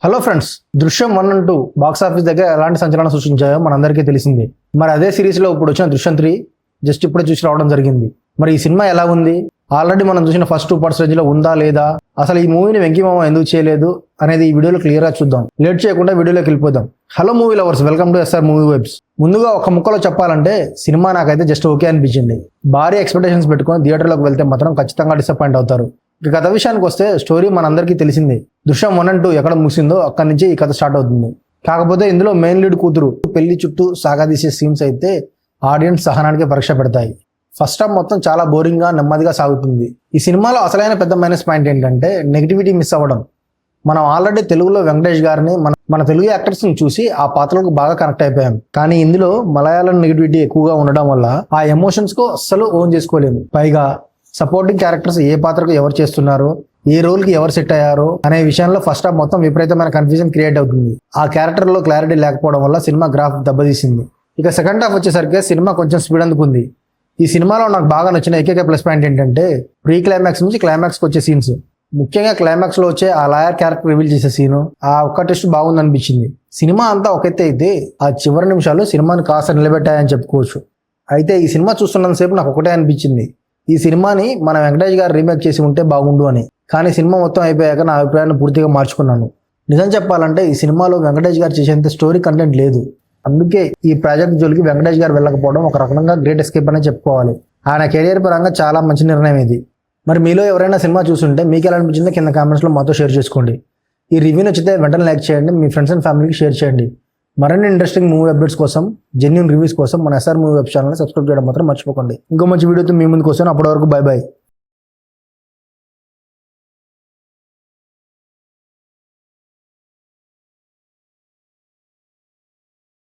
Hello friends, దృశ్యం 1 and 2 box office దగ్గర ఎలాంటి సంచలనం సృష్టించాయో మనందరికీ తెలిసిందే. మరి అదే సిరీస్లో ఇప్పుడు వచ్చిన దృశ్యం 3 జస్ట్ ఇప్పుడే చూసి రావడం జరిగింది. మరి ఈ సినిమా ఎలా ఉంది, ఆల్రెడీ మనం చూసిన ఫస్ట్ 2 పార్ట్స్ రేంజ్లో ఉందా లేదా, అసలు ఈ మూవీని వెంకీమామ ఎందుకు చేయలేదు అనేది ఈ వీడియోలో క్లియర్గా చూద్దాం. లేట్ చేయకుండా వీడియోలోకి వెళ్ళిపోదాం. Hello movie lovers, welcome to SR movie webs. ముందుగా ఒక ముక్కలో చెప్పాలంటే సినిమా నాకైతే జస్ట్ ఓకే అనిపించింది. భారీ ఎక్స్పెక్టేషన్స్ పెట్టుకొని థియేటర్లోకి వెళ్తే మాత్రం ఖచ్చితంగా డిసప్పాయింట్ అవుతారు. ఇక కథ విషయానికి వస్తే స్టోరీ మనందరికీ తెలిసిందే. దృశ్యం 1 and 2 ఎక్కడ ముగిసిందో అక్కడి నుంచి ఈ కథ స్టార్ట్ అవుతుంది. కాకపోతే ఇందులో మెయిన్ లీడ్ కూతురు పెళ్లి చుట్టూ సాగదీసే సీన్స్ అయితే ఆడియన్స్ సహనానికి పరీక్ష పెడతాయి. ఫస్ట్ హాఫ్ మొత్తం చాలా బోరింగ్ గా నెమ్మదిగా సాగుతుంది. ఈ సినిమాలో అసలైన పెద్ద మైనస్ పాయింట్ ఏంటంటే నెగిటివిటీ మిస్ అవ్వడం. మనం ఆల్రెడీ తెలుగులో వెంకటేష్ గారిని మన తెలుగు యాక్టర్స్ ని చూసి ఆ పాత్రలకు బాగా కనెక్ట్ అయిపోయాం. కానీ ఇందులో మలయాళం నెగిటివిటీ ఎక్కువగా ఉండడం వల్ల ఆ ఎమోషన్స్ కు అస్సలు ఓన్ చేసుకోలేము. పైగా సపోర్టింగ్ క్యారెక్టర్స్ ఏ పాత్రకు ఎవరు చేస్తున్నారో, ఏ రోల్ కి ఎవరు సెట్ అయ్యారో అనే విషయంలో ఫస్ట్ హాఫ్ మొత్తం విపరీతమైన కన్ఫ్యూజన్ క్రియేట్ అవుతుంది. ఆ క్యారెక్టర్ లో క్లారిటీ లేకపోవడం వల్ల సినిమా గ్రాఫ్ దెబ్బతీసింది. ఇక సెకండ్ హాఫ్ వచ్చేసరికి సినిమా కొంచెం స్పీడ్ అందుకుంది. ఈ సినిమాలో నాకు బాగా నచ్చిన ఏకైక ప్లస్ పాయింట్ ఏంటంటే ప్రీ క్లైమాక్స్ నుంచి క్లైమాక్స్ వచ్చే సీన్స్. ముఖ్యంగా క్లైమాక్స్ లో వచ్చే ఆ లాయర్ క్యారెక్టర్ రివీల్ చేసే సీను, ఆ ఒక్క టెస్ట్ బాగుంది అనిపించింది. సినిమా అంతా ఒక ఎత్తు అయితే ఆ చివరి నిమిషాలు సినిమాని కాస్త నిలబెట్టాయని చెప్పుకోవచ్చు. అయితే ఈ సినిమా చూస్తున్నంతసేపు నాకు ఒకటే అనిపించింది, ఈ సినిమాని మన వెంకటేష్ గారు రీమేక్ చేసి ఉంటే బాగుండు అని. కానీ సినిమా మొత్తం అయిపోయాక నా అభిప్రాయాన్ని పూర్తిగా మార్చుకున్నాను. నిజం చెప్పాలంటే ఈ సినిమాలో వెంకటేష్ గారు చేసేంత స్టోరీ కంటెంట్ లేదు. అందుకే ఈ ప్రాజెక్ట్ జోలికి వెంకటేష్ గారు వెళ్ళకపోవడం ఒక రకంగా గ్రేట్ ఎస్కేప్ అనే చెప్పుకోవాలి. ఆయన కెరియర్ పరంగా చాలా మంచి నిర్ణయం ఇది. మరి మీలో ఎవరైనా సినిమా చూస్తుంటే మీకు ఎలా అనిపించిందో కింద కామెంట్స్లో మాతో షేర్ చేసుకోండి. ఈ రివ్యూ నచ్చితే వెంటనే లైక్ చేయండి, మీ ఫ్రెండ్స్ అండ్ ఫ్యామిలీకి షేర్ చేయండి. మరిన్ని ఇంట్రెస్టింగ్ మూవీ అప్డేట్స్ కోసం, జెన్యూన్ రివ్యూస్ కోసం మన SR movie web channel subscribe చేయడం మాత్రం మర్చిపోకండి. ఇంకో మంచి వీడియోతో మీ ముందుకు వస్తాను. అప్పటి వరకు బై బై.